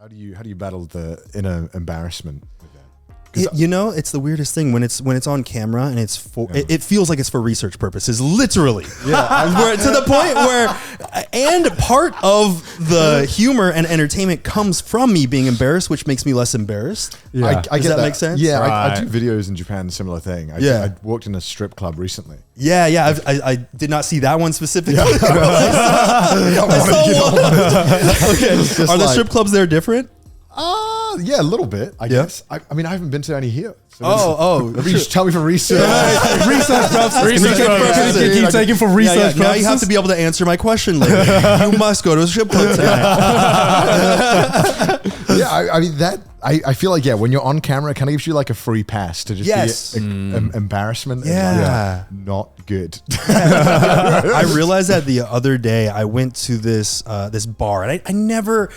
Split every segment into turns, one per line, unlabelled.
How do you battle the inner embarrassment with that?
It's the weirdest thing when it's on camera and it's it feels like it's for research purposes, literally. Yeah, to the point where, and part of the humor and entertainment comes from me being embarrassed, which makes me less embarrassed.
Yeah,
Does that make sense?
Yeah, I do videos in Japan, similar thing. I worked in a strip club recently.
Yeah. I did not see that one specifically. I saw one. Okay, are the strip clubs there different?
Yeah, a little bit, I guess. I mean, I haven't been to any here.
So
maybe you just tell me for research.
Research purposes. Keep taking for research purposes.
Now you have to be able to answer my question later. You must go to a strip club tonight.
I mean, I feel like, when you're on camera, it kind of gives you like a free pass to just be embarrassment.
Yeah.
And not good.
I realized that the other day I went to this bar and I never...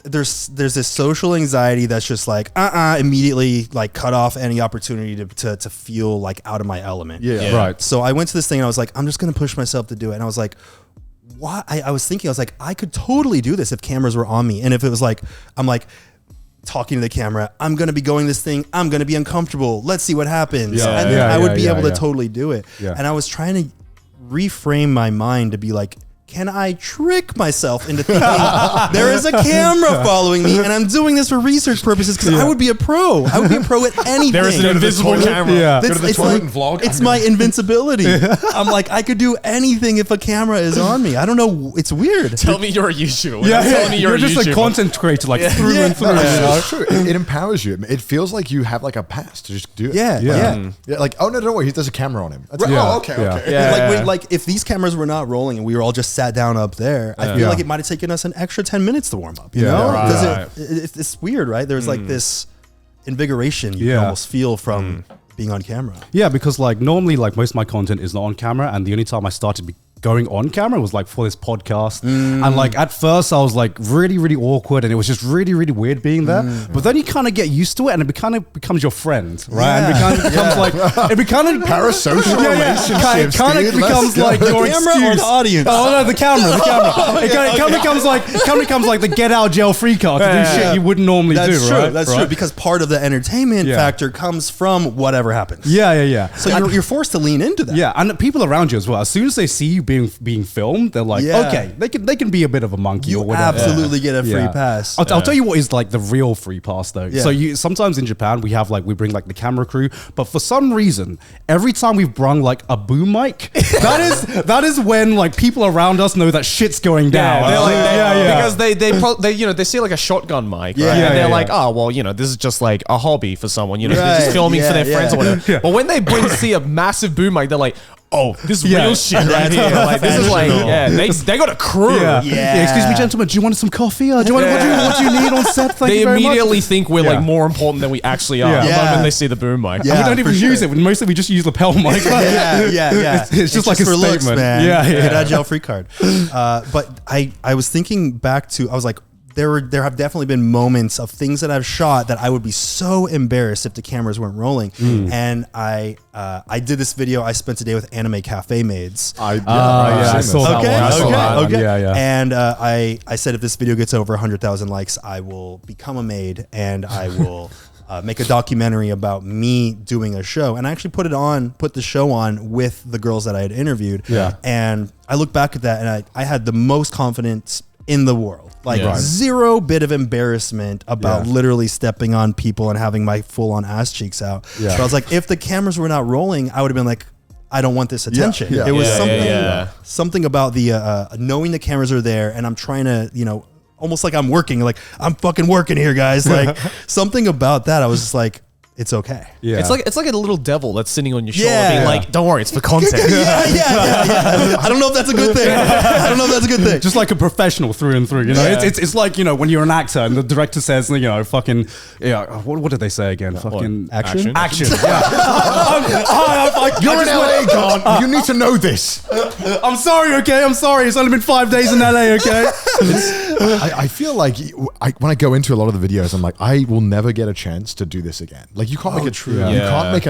There's this social anxiety that's just like immediately like cut off any opportunity to feel like out of my element.
Yeah. Right.
So I went to this thing and I was like, I'm just gonna push myself to do it. And I was like, what? I was thinking, I was like, I could totally do this if cameras were on me. And if it was like, I'm like talking to the camera, I'm gonna be going this thing, I'm gonna be uncomfortable. Let's see what happens. And then I would be able to totally do it. Yeah. And I was trying to reframe my mind to be like, can I trick myself into thinking there is a camera following me and I'm doing this for research purposes because I would be a pro. I would be a pro at anything.
There is an invisible camera.
Go to the toilet and vlog.
It's my invincibility. I'm like, I could do anything if a camera is on me. I don't know. It's weird.
Tell me you're a YouTuber.
Tell me you're just a content creator, like through and through.
It's true. It empowers you. It feels like you have like a pass to just do it.
Yeah.
Like, oh no, don't worry. There's a camera on him.
Okay. Like if these cameras were not rolling and we were all just sat down up there, I feel like it might have taken us an extra 10 minutes to warm up. You know, because it's weird, right? There's like this invigoration you can almost feel from being on camera.
Yeah, because like normally, like most of my content is not on camera, and the only time I started going on camera was like for this podcast. And like at first I was like really, really awkward and it was just really, really weird being there. But then you kind of get used to it and it kind of becomes your friend, right? And it becomes like, it kind of
parasocial relationships.
It kind of becomes like your
camera
excuse.
or the audience?
Oh no, the camera. It kind of becomes like the get out jail free card to do shit you wouldn't normally do,
true.
right?
That's true, because part of the entertainment factor comes from whatever happens.
Yeah.
So you're forced to lean into that.
Yeah, and the people around you as well. As soon as they see you being filmed, they're like, okay, they can be a bit of a monkey or whatever.
Absolutely get a free pass.
I'll tell you what is like the real free pass though. So sometimes in Japan we bring like the camera crew, but for some reason every time we've brung like a boom mic, that is when like people around us know that shit's going down.
Because they see like a shotgun mic, right? And they're like, oh well, this is just like a hobby for someone, they're just filming for their friends or whatever. But when they see a massive boom mic, they're like, oh, this is real shit right here. Like, this is like, they got a crew.
Excuse me, gentlemen, do you want some coffee? What do you need on set? Thank you very much.
They immediately think we're like more important than we actually are the moment they see the boom mic.
And we don't even use it. Mostly we just use lapel mic. It's just like a statement.
Looks, man. Get a gel free card. But I was thinking back to, I was like, there have definitely been moments of things that I've shot that I would be so embarrassed if the cameras weren't rolling. And I did this video. I spent a day with anime cafe maids.
I saw that one.
Okay. And I said if this video gets over 100,000 likes, I will become a maid and I will make a documentary about me doing a show. And I actually put the show on with the girls that I had interviewed. And I look back at that and I had the most confidence in the world. Like zero bit of embarrassment about literally stepping on people and having my full on ass cheeks out. So I was like, if the cameras were not rolling, I would have been like, I don't want this attention. It was something about the knowing the cameras are there and I'm trying to, almost like I'm working, like I'm fucking working here, guys. Like something about that. I was just like, it's okay.
It's like a little devil that's sitting on your shoulder being like, don't worry, it's for content.
I don't know if that's a good thing.
Just like a professional through and through. It's like, when you're an actor and the director says, fucking, what did they say again? Fucking
action.
You're in LA, John. You need to know this.
I'm sorry, okay? I'm sorry. It's only been 5 days in LA, okay?
I feel like when I go into a lot of the videos, I'm like, I will never get a chance to do this again. Like you can't make it true. You can't make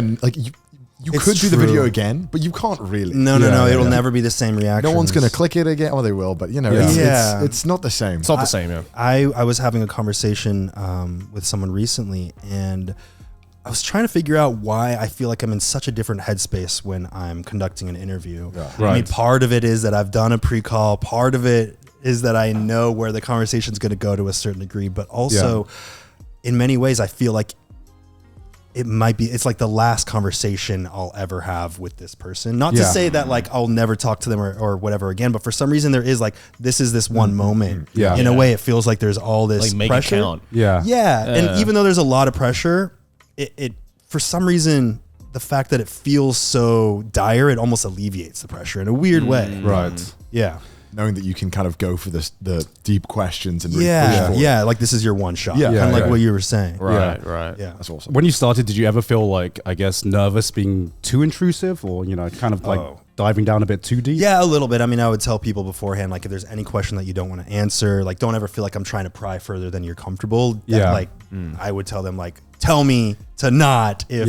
You
It's
could do the
true.
video again, but you can't really.
No, it'll never be the same reaction.
No one's going to click it again. Oh, they will, but you know, it's not the same.
It's not the same, yeah.
I was having a conversation with someone recently, and I was trying to figure out why I feel like I'm in such a different headspace when I'm conducting an interview.
Yeah.
I mean, part of it is that I've done a pre-call. Part of it is that I know where the conversation's going to go to a certain degree, but also in many ways, I feel like it's like the last conversation I'll ever have with this person. Not to say that like I'll never talk to them or whatever again, but for some reason there is like, this is this one moment.
Yeah.
In a way, it feels like there's all this
Like make
pressure.
it count.
Yeah. And even though there's a lot of pressure, it for some reason, the fact that it feels so dire, it almost alleviates the pressure in a weird way.
Right.
Yeah.
Knowing that you can kind of go for the deep questions and really push forward.
Yeah. Like this is your one shot.
Yeah.
Kind of
Yeah,
like
yeah.
what you were saying.
Right.
Yeah.
That's awesome.
When you started, did you ever feel like, I guess, nervous being too intrusive or, you know, kind of like diving down a bit too deep?
Yeah, a little bit. I mean, I would tell people beforehand, like if there's any question that you don't want to answer, like don't ever feel like I'm trying to pry further than you're comfortable. Like I would tell them like, tell me to not if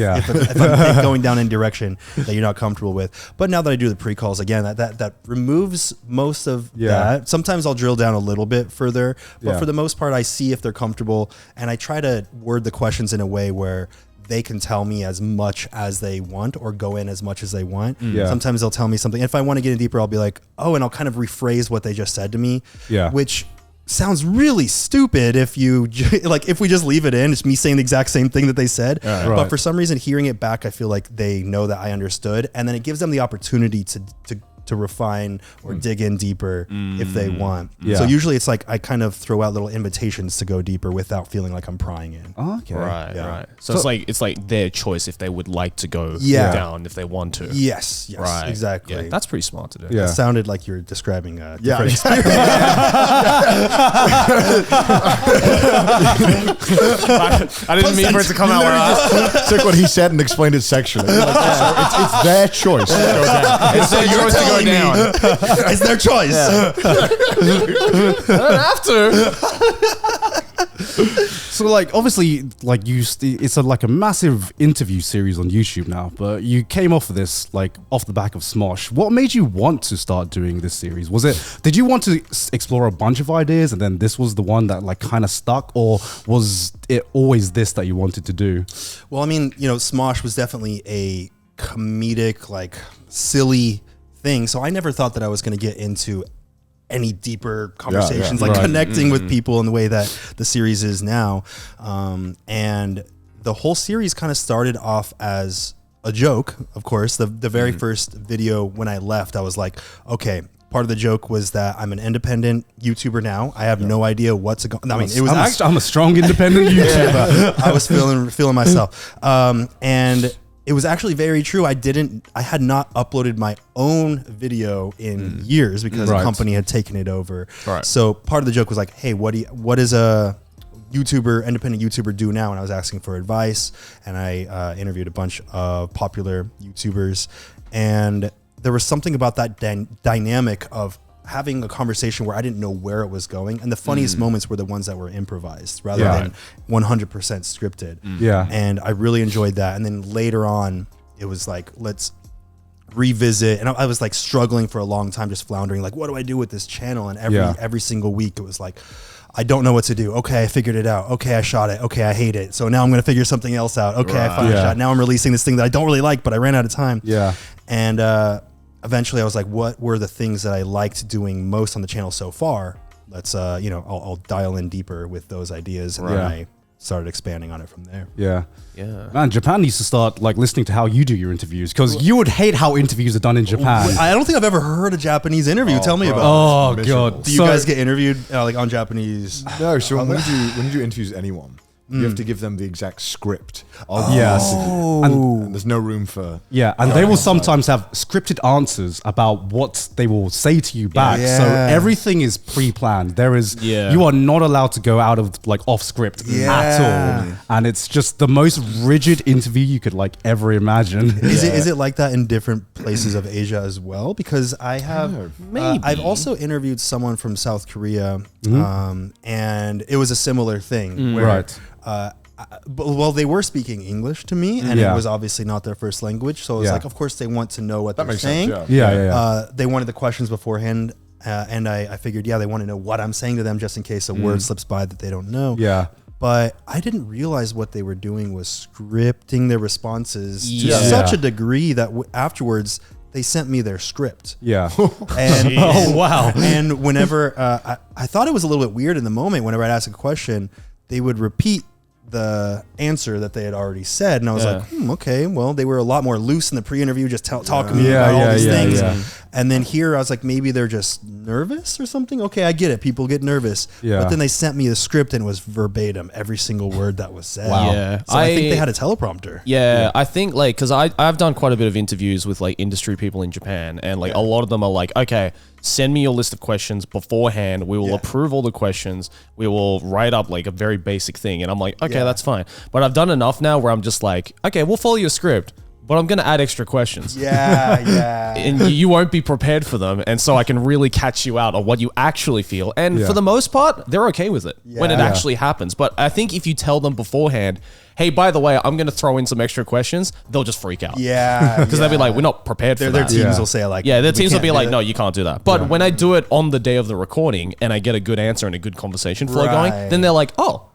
I'm going down in direction that you're not comfortable with. But now that I do the pre-calls again, that removes most of that. Sometimes I'll drill down a little bit further, but for the most part, I see if they're comfortable, and I try to word the questions in a way where they can tell me as much as they want or go in as much as they want. Sometimes they'll tell me something. If I want to get in deeper, I'll be like, oh, and I'll kind of rephrase what they just said to me, which sounds really stupid if you like if we just leave it in. It's me saying the exact same thing that they said, but for some reason hearing it back, I feel like they know that I understood, and then it gives them the opportunity to refine or dig in deeper if they want. So usually it's like I kind of throw out little invitations to go deeper without feeling like I'm prying in.
Okay.
Right. So it's like their choice if they would like to go down if they want to.
Yes.
Right.
Exactly.
Yeah, that's pretty smart to do.
It sounded like you're describing a different experience.
I didn't mean for it to come out.
Took what he said and explained it sexually. Like, so it's their choice to go down.
It's their choice to go down.
It's their choice.
I don't have to.
So like obviously like it's like a massive interview series on YouTube now, but you came off of this like off the back of Smosh. What made you want to start doing this series? Did you want to explore a bunch of ideas and then this was the one that like kind of stuck, or was it always this that you wanted to do?
Well, I mean, you know, Smosh was definitely a comedic, like silly thing. So I never thought that I was going to get into any deeper conversations, like connecting with people in the way that the series is now. And the whole series kind of started off as a joke, of course. The very first video when I left, I was like, okay, part of the joke was that I'm an independent YouTuber now. I have no idea what's going on. I mean, it was
I'm a strong independent YouTuber.
I was feeling myself. And it was actually very true. I had not uploaded my own video in years because the company had taken it over.
Right.
So part of the joke was like, hey, what does a independent YouTuber do now? And I was asking for advice, and I interviewed a bunch of popular YouTubers, and there was something about that dynamic of having a conversation where I didn't know where it was going. And the funniest moments were the ones that were improvised rather than 100% scripted. And I really enjoyed that. And then later on, it was like, let's revisit. And I was like struggling for a long time, just floundering, like, what do I do with this channel? And every single week it was like, I don't know what to do. Okay, I figured it out. Okay, I shot it. Okay, I hate it. So now I'm going to figure something else out. Okay, I finally shot. Now I'm releasing this thing that I don't really like, but I ran out of time. And eventually I was like, what were the things that I liked doing most on the channel so far? Let's, I'll dial in deeper with those ideas. And then I started expanding on it from there.
Man, Japan needs to start like listening to how you do your interviews, because you would hate how interviews are done in Japan.
I don't think I've ever heard a Japanese interview. Tell me about it.
Oh god.
Do you guys get interviewed like on Japanese?
No, so when you do interviews anyone, you have to give them the exact script. And there's no room for...
and they will sometimes have scripted answers about what they will say to you back. So everything is pre-planned. There is... You are not allowed to go out of like off script at all. And it's just the most rigid interview you could like ever imagine.
Is it like that in different places of Asia as well? Because I have... I've also interviewed someone from South Korea, and it was a similar thing where Well, they were speaking English to me, and it was obviously not their first language. So it was like, of course, they want to know what they're saying. They wanted the questions beforehand, and I figured, they want to know what I'm saying to them just in case a word slips by that they don't know.
Yeah.
But I didn't realize what they were doing was scripting their respances to such a degree that afterwards they sent me their script.
Yeah.
And,
oh, wow.
And whenever I thought it was a little bit weird in the moment, whenever I'd ask a question, they would repeat the answer that they had already said. And I was like, okay, well, they were a lot more loose in the pre-interview, just talking to me about all these things. Yeah. And then here I was like, maybe they're just nervous or something. Okay, I get it. People get nervous. Yeah. But then they sent me the script and it was verbatim, every single word that was said.
Wow. Yeah.
So I think they had a teleprompter.
Yeah. I think like, cause I've done quite a bit of interviews with like industry people in Japan, and like a lot of them are like, okay, send me your list of questions beforehand. We will approve all the questions. We will write up like a very basic thing. And I'm like, okay, that's fine. But I've done enough now where I'm just like, okay, we'll follow your script, but I'm going to add extra questions.
Yeah.
And you won't be prepared for them. And so I can really catch you out on what you actually feel. And for the most part, they're okay with it when it actually happens. But I think if you tell them beforehand, hey, by the way, I'm going to throw in some extra questions, they'll just freak out.
Yeah.
Because they'll be like, we're not prepared for that.
Their teams will say like,
their teams will be like, no, you can't do that. But when I do it on the day of the recording and I get a good answer and a good conversation flow going, then they're like, oh,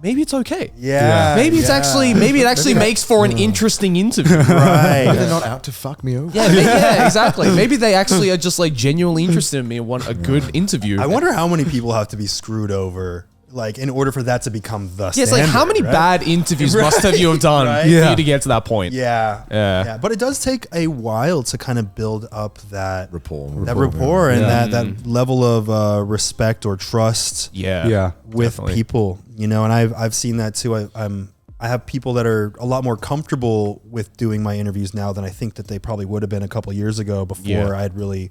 maybe it's okay. Maybe it's actually, maybe it actually makes for an interesting interview.
Right.
Maybe they're not out to fuck me over.
Yeah, exactly. Maybe they actually are just like genuinely interested in me and want a good interview.
I wonder how many people have to be screwed over, like, in order for that to become the standard.
It's like, how many bad interviews must have you have done for you to get to that point?
Yeah. But it does take a while to kind of build up that
rapport
and that level of respect or trust. With people, you know. And I've seen that too. I have people that are a lot more comfortable with doing my interviews now than I think that they probably would have been a couple of years ago before I'd really,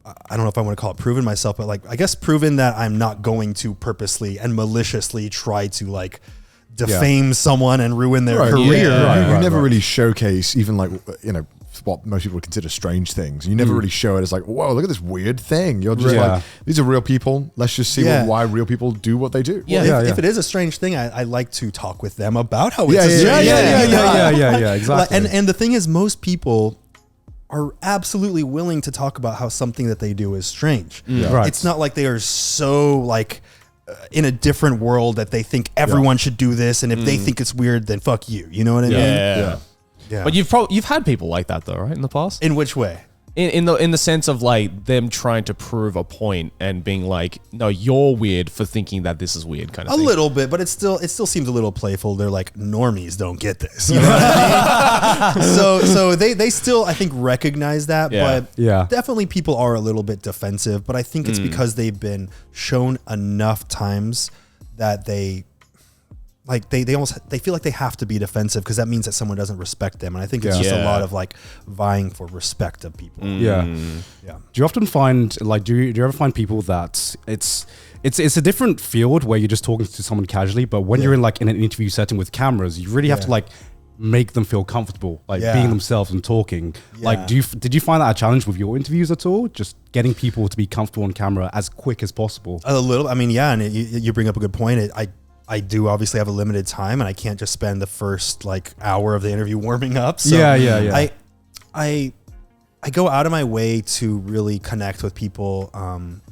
I don't know if I want to call it proven myself, but like, I guess proven that I'm not going to purposely and maliciously try to like defame someone and ruin their career.
You never really showcase even like, what most people would consider strange things. You never really show it as like, whoa, look at this weird thing. You're just like, these are real people. Let's just see why real people do what they do.
If it is a strange thing, I like to talk with them about how it's a strange
thing. Exactly.
And the thing is, most people are absolutely willing to talk about how something that they do is strange. It's not like they are so like in a different world that they think everyone should do this, and if they think it's weird, then fuck you. You know what I mean?
Yeah. But you've had people like that though, right? In the past?
In which way?
In the sense of like them trying to prove a point and being like, no, you're weird for thinking that this is weird kind of thing.
A little bit, but it still seems a little playful. They're like, normies don't get this. You know what I mean? So they still, I think, recognize that, but definitely people are a little bit defensive, but I think it's because they've been shown enough times that they feel like they have to be defensive because that means that someone doesn't respect them. And I think it's just a lot of like vying for respect of people.
Do you often find like, do you ever find people that it's a different field where you're just talking to someone casually, but when you're in like in an interview setting with cameras, you really have to like make them feel comfortable, like being themselves and talking. Like, did you find that a challenge with your interviews at all? Just getting people to be comfortable on camera as quick as possible?
A little. I mean, and you bring up a good point. I do obviously have a limited time, and I can't just spend the first like hour of the interview warming up. So I go out of my way to really connect with people.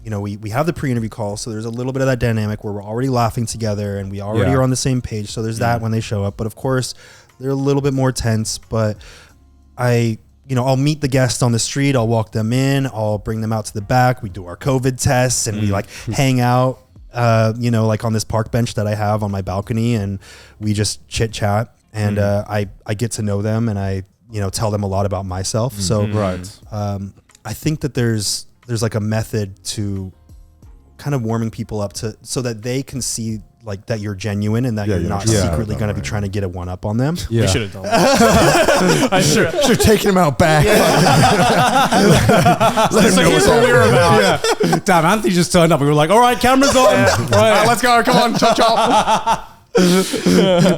We have the pre-interview call, so there's a little bit of that dynamic where we're already laughing together and we already are on the same page. So there's that when they show up. But of course, they're a little bit more tense. But I'll meet the guest on the street. I'll walk them in. I'll bring them out to the back. We do our COVID tests and we like hang out. Like on this park bench that I have on my balcony, and we just chit chat, and I get to know them, and I tell them a lot about myself. So I think that there's like a method to kind of warming people up so that they can see like that you're genuine and that you're not secretly going to be trying to get a one up on them.
We should have done that. I should have taken him out back.
So here's what we were about. Damn, Anthony just turned up. We were like, all right, cameras on.
Right, let's go. Come on, chop chop.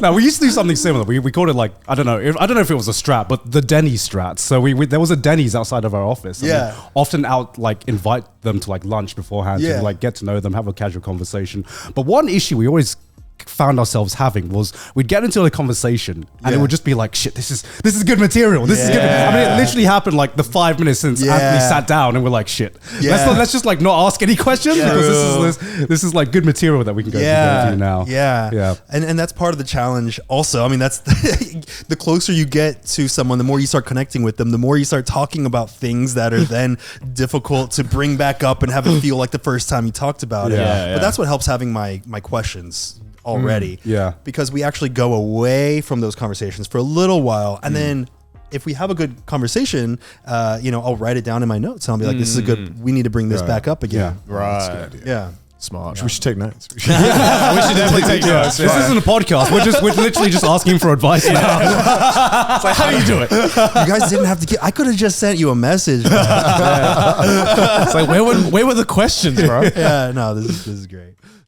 No, we used to do something similar. We called it like, I don't know if it was a strat, but the Denny strat. So there was a Denny's outside of our office. And we often invite them to like lunch beforehand to like get to know them, have a casual conversation. But one issue we always found ourselves having was we'd get into a conversation and it would just be like, shit, this is good material. This is good. I mean, it literally happened like the 5 minutes since Anthony sat down and we're like, shit, let's just like not ask any questions because this is like good material that we can go through now.
Yeah. And that's part of the challenge also. I mean, that's the closer you get to someone, the more you start connecting with them, the more you start talking about things that are then difficult to bring back up and have it feel like the first time you talked about it. But that's what helps having my questions already. Because we actually go away from those conversations for a little while. And then if we have a good conversation, I'll write it down in my notes and I'll be like, this is a good, we need to bring this back up again.
Right.
Yeah.
Smart.
We should take notes.
We should definitely take notes.
This isn't a podcast. We're literally just asking for advice now.
It's like, how do you do it?
You guys didn't have to I could have just sent you a message.
It's like, where were the questions, bro?
Yeah, no, this is great.